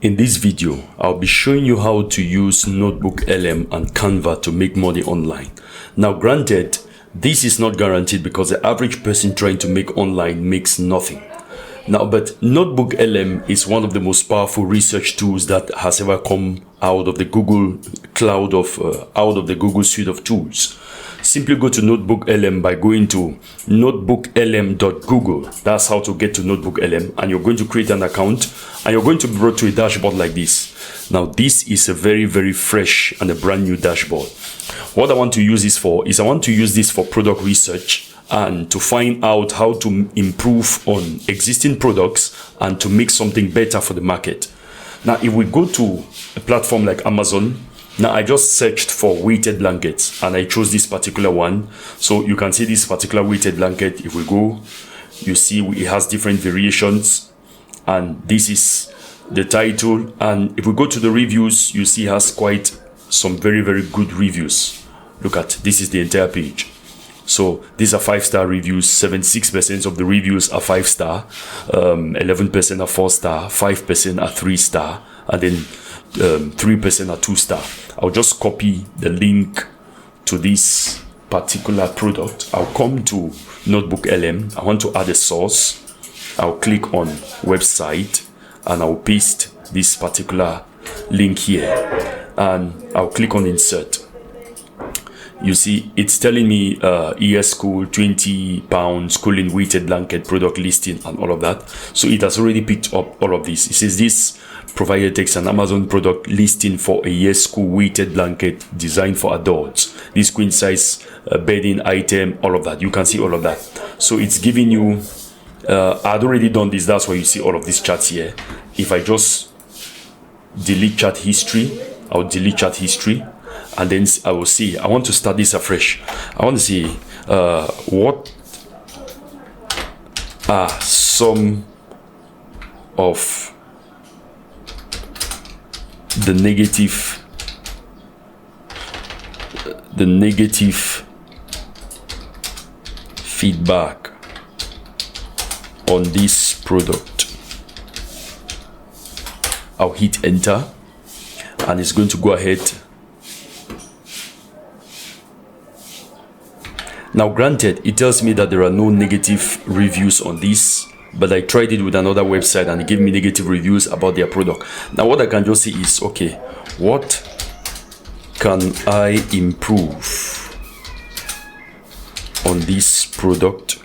In this video, I'll be showing you how to use NotebookLM and Canva to make money online. Now, granted, this is not guaranteed because the average person trying to make online makes nothing. Now, but NotebookLM is one of the most powerful research tools that has ever come out of the Google cloud out of the Google suite of tools. Simply go to NotebookLM by going to notebooklm.google. That's how to get to NotebookLM, and you're going to create an account and you're going to be brought to a dashboard like this. Now, this is a very, very fresh and a brand new dashboard. What I want to use this for is I want to use this for product research and to find out how to improve on existing products and to make something better for the market. Now, if we go to a platform like Amazon, now I just searched for weighted blankets and I chose this particular one. So you can see this particular weighted blanket. If we go, you see it has different variations, and this is the title. And if we go to the reviews, you see it has quite some very, very good reviews. Look at this, is the entire page. So these are 5-star reviews. 76% of the reviews are 5-star, 11% are 4-star, 5% are 3-star, and then 3% are 2-star. I'll just copy the link to this particular product. I'll come to NotebookLM. I want to add a source. I'll click on website and I'll paste this particular link here, and I'll click on insert. You see, it's telling me ES School, £20, cooling weighted blanket product listing and all of that. So it has already picked up all of this. It says this provider takes an Amazon product listing for a ES School weighted blanket designed for adults. This queen size bedding item, all of that. You can see all of that. So it's giving you, I'd already done this. That's why you see all of these charts here. If I just delete chart history, I'll delete chart history. And then I will see, I want to start this afresh. I want to see what are some of the negative feedback on this product. I'll hit enter and it's going to go ahead. Now, granted, it tells me that there are no negative reviews on this, but I tried it with another website and it gave me negative reviews about their product. Now, what I can just say is, okay, what can I improve on this product,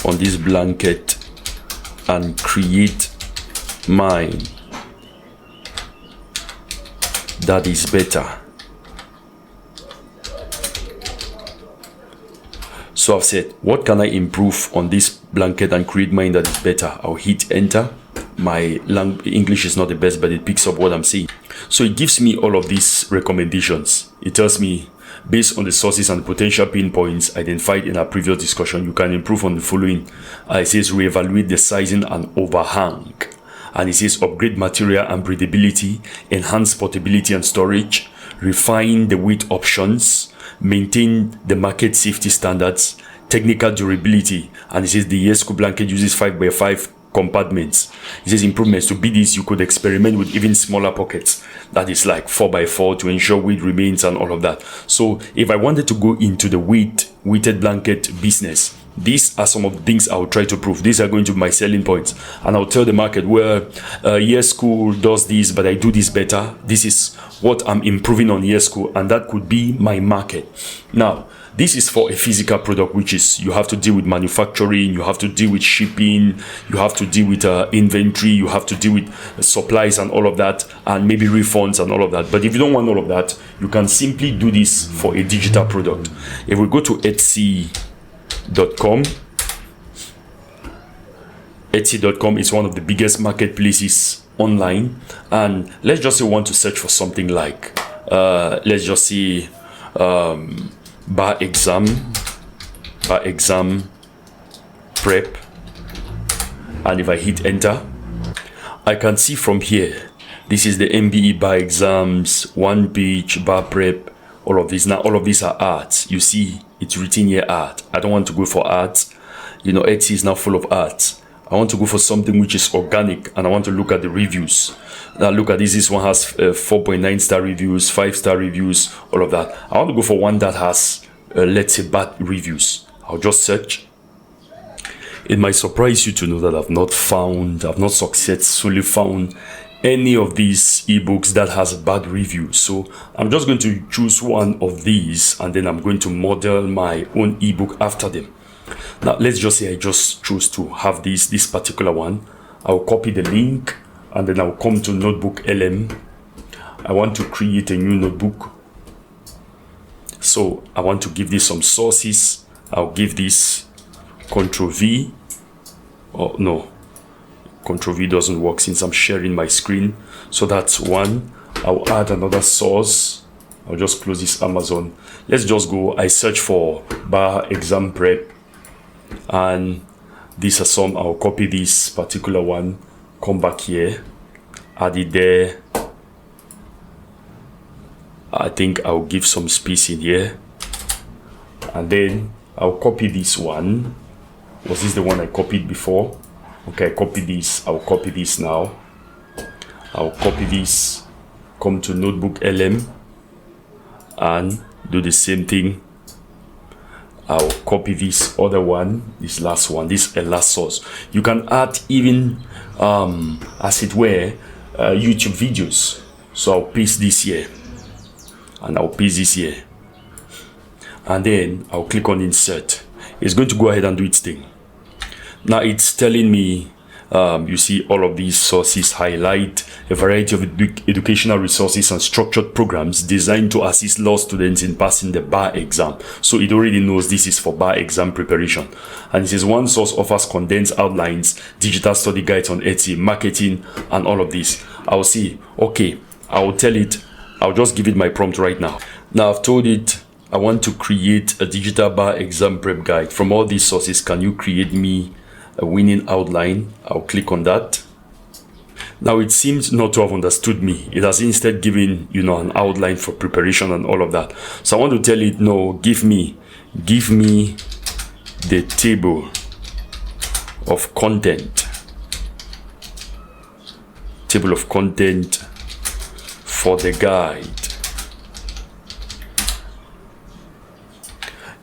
on this blanket, and create mine that is better? So I've said, what can I improve on this blanket and create mine that is better? I'll hit enter. My English is not the best, but it picks up what I'm saying. So it gives me all of these recommendations. It tells me, based on the sources and potential pain points identified in our previous discussion, you can improve on the following. It says reevaluate the sizing and overhang. And it says upgrade material and breathability, enhance portability and storage, refine the weight options, maintain the market safety standards, technical durability. And it says the ES School blanket uses 5x5 compartments. It says improvements. To beat this, you could experiment with even smaller pockets, that is like 4x4, to ensure weight remains and all of that. So if I wanted to go into the weighted blanket business, these are some of the things I'll try to prove. These are going to be my selling points, and I'll tell the market where ES School does this, but I do this better. This is what I'm improving on ES School, and that could be my market. Now, this is for a physical product, which is you have to deal with manufacturing, you have to deal with shipping, you have to deal with inventory, you have to deal with supplies and all of that, and maybe refunds and all of that. But if you don't want all of that, you can simply do this for a digital product. If we go to Etsy.com, Etsy.com is one of the biggest marketplaces online, and let's just say we want to search for something like let's just see bar exam prep, and if I hit enter, I can see from here this is the MBE bar exams, one page bar prep, all of these. Now all of these are arts. You see it's written here art. I don't want to go for art. You know, Etsy is now full of art. I want to go for something which is organic, and I want to look at the reviews. Now look at this. This one has 4.9 star reviews, 5-star reviews, all of that. I want to go for one that has, let's say, bad reviews. I'll just search. It might surprise you to know that I've not successfully found any of these ebooks that has a bad review. So I'm just going to choose one of these, and then I'm going to model my own ebook after them. Now let's just say I just choose to have this particular one. I'll copy the link, and then I'll come to NotebookLM. I want to create a new notebook, so I want to give this some sources. I'll give this Ctrl V. Oh no, Ctrl V doesn't work since I'm sharing my screen. So that's one. I'll add another source. I'll just close this Amazon. Let's just go. I search for bar exam prep, and these are some. I'll copy this particular one, come back here, add it there. I think I'll give some space in here, and then I'll copy this one. Was this the one I copied before? Okay, I copy this. I'll copy this now. I'll copy this, come to NotebookLM, and do the same thing. I'll copy this other one, this last one, this last source. You can add even, as it were, YouTube videos. So I'll paste this here, and I'll paste this here, and then I'll click on insert. It's going to go ahead and do its thing. Now it's telling me, you see all of these sources highlight a variety of educational resources and structured programs designed to assist law students in passing the bar exam. So it already knows this is for bar exam preparation. And it says one source offers condensed outlines, digital study guides on Etsy, marketing, and all of this. I'll see, okay, I'll tell it, I'll just give it my prompt right now. Now I've told it, I want to create a digital bar exam prep guide. From all these sources, can you create me a winning outline? I'll click on that. Now it seems not to have understood me. It has instead given, an outline for preparation and all of that. So I want to tell it, no, give me the table of content. Table of content for the guide.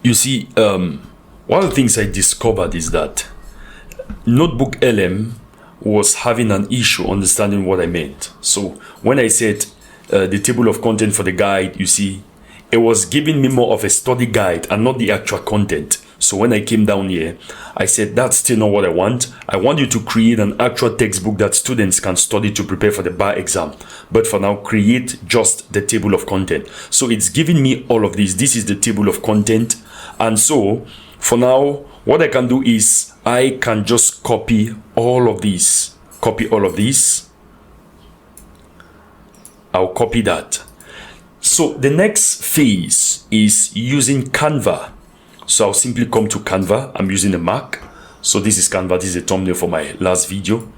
You see, one of the things I discovered is that NotebookLM was having an issue understanding what I meant. So when I said the table of content for the guide, you see, it was giving me more of a study guide and not the actual content. So when I came down here, I said, that's still not what I want. I want you to create an actual textbook that students can study to prepare for the bar exam. But for now, create just the table of content. So it's giving me all of this. This is the table of content. And so for now, what I can do is I can just copy all of these. I'll copy that. So the next phase is using Canva. So I'll simply come to Canva. I'm using a Mac. So this is Canva. This is a thumbnail for my last video.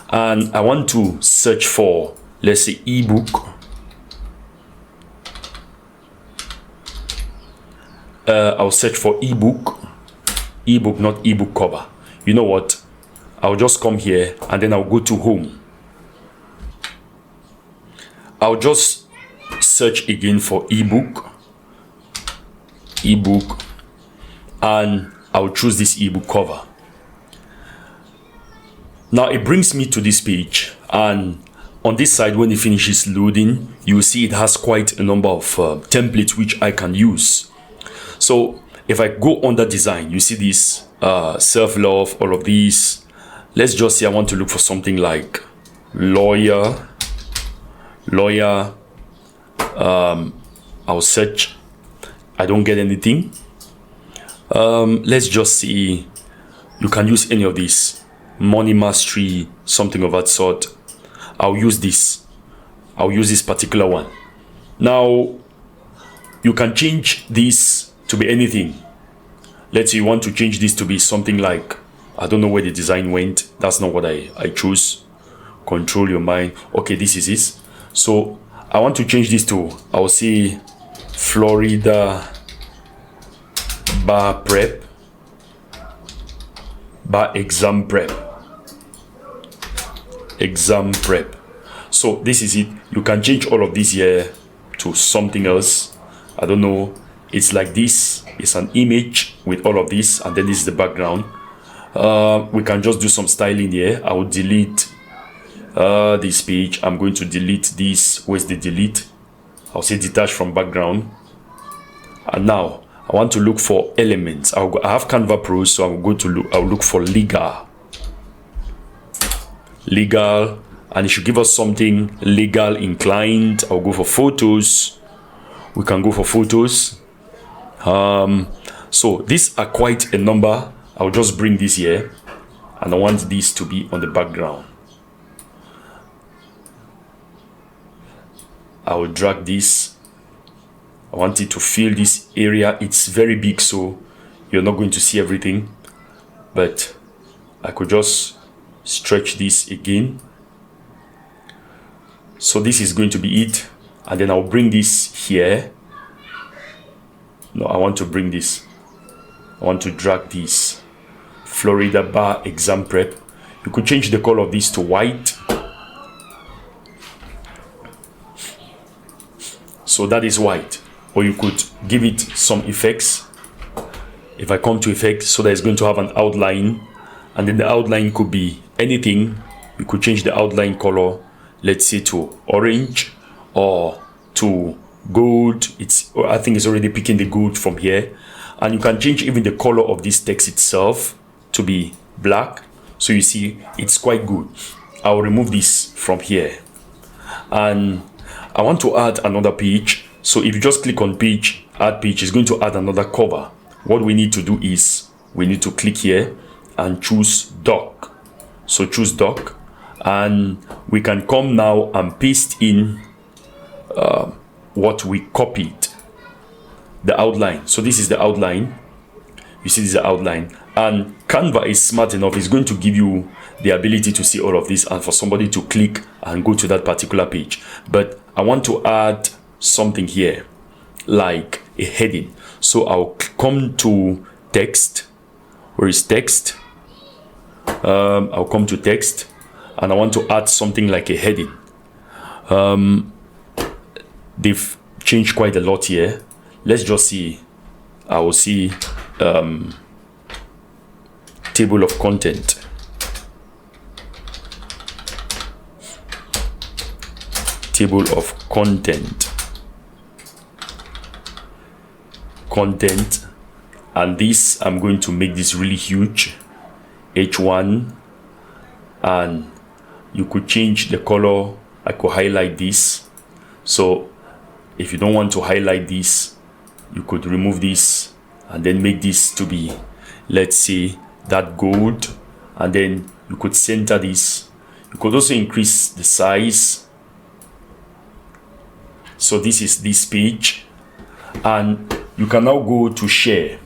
And I want to search for, let's say, ebook. I'll search for ebook. Ebook, not ebook cover. You know what? I'll just come here and then I'll go to home. I'll just search again for ebook, and I'll choose this ebook cover. Now it brings me to this page, and on this side, when it finishes loading, you'll see it has quite a number of templates which I can use. So if I go under design, you see this self-love, all of these. Let's just say I want to look for something like lawyer. I'll search. I don't get anything. Let's just see. You can use any of these. Money mastery, something of that sort. I'll use this. I'll use this particular one. Now, you can change this to be anything. Let's say you want to change this to be something like, I don't know where the design went. That's not what I chose. Control your mind. Okay, this is it. So I want to change this to, I'll say Florida bar prep, bar exam prep. exam prep. So this is it. You can change all of this here to something else. I don't know. It's like this. It's an image with all of this, and then this is the background. We can just do some styling here. I will delete this page. I'm going to delete this. Where's the delete? I'll say detach from background. And now I want to look for elements. I have Canva Pro, so I'm going to look. I'll look for legal, and it should give us something legal inclined. I'll go for photos. We can go for photos. So these are quite a number. I'll just bring this here, and I want this to be on the background. I will drag this. I want it to fill this area. It's very big, so you're not going to see everything, but I could just stretch this again. So this is going to be it, and then I'll bring this here. No, I want to bring this. I want to drag this. Florida bar exam prep. You could change the color of this to white. So that is white. Or you could give it some effects. If I come to effects, so that it's going to have an outline, and then the outline could be anything. You could change the outline color, let's say to orange or to gold. I think it's already picking the gold from here. And you can change even the color of this text itself to be black. So you see, it's quite good. I'll remove this from here, and I want to add another page. So if you just click on page, add page, is going to add another cover. What we need to do is we need to click here and choose doc. So choose doc, and we can come now and paste in what we copied, the outline. So this is the outline. You see, this is the outline, and Canva is smart enough. It's going to give you the ability to see all of this, and for somebody to click and go to that particular page. But I want to add something here like a heading. So I'll come to text. Where is text? I'll come to text, and I want to add something like a heading. They've changed quite a lot here. Let's just see. I will see table of content. Table of content. And this, I'm going to make this really huge, H1, and you could change the color. I could highlight this. So if you don't want to highlight this, you could remove this and then make this to be, let's say, that gold, and then you could center this. You could also increase the size. So this is this page, and you can now go to share,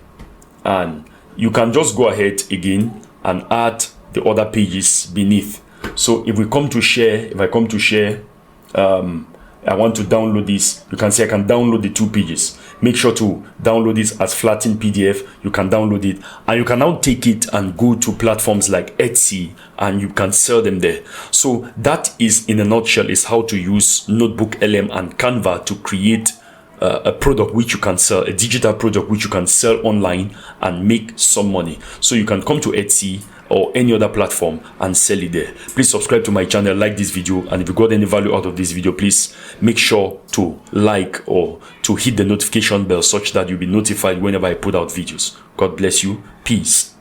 and you can just go ahead again and add the other pages beneath. So if we come to share, if I come to share, I want to download this. You can see I can download the two pages. Make sure to download this as flattened PDF. You can download it, and you can now take it and go to platforms like Etsy, and you can sell them there. So that is, in a nutshell, is how to use NotebookLM and Canva to create a product which you can sell, a digital product which you can sell online and make some money. So you can come to Etsy or any other platform and sell it there. Please subscribe to my channel, like this video, and if you got any value out of this video, please make sure to like or to hit the notification bell such that you'll be notified whenever I put out videos. God bless you. Peace.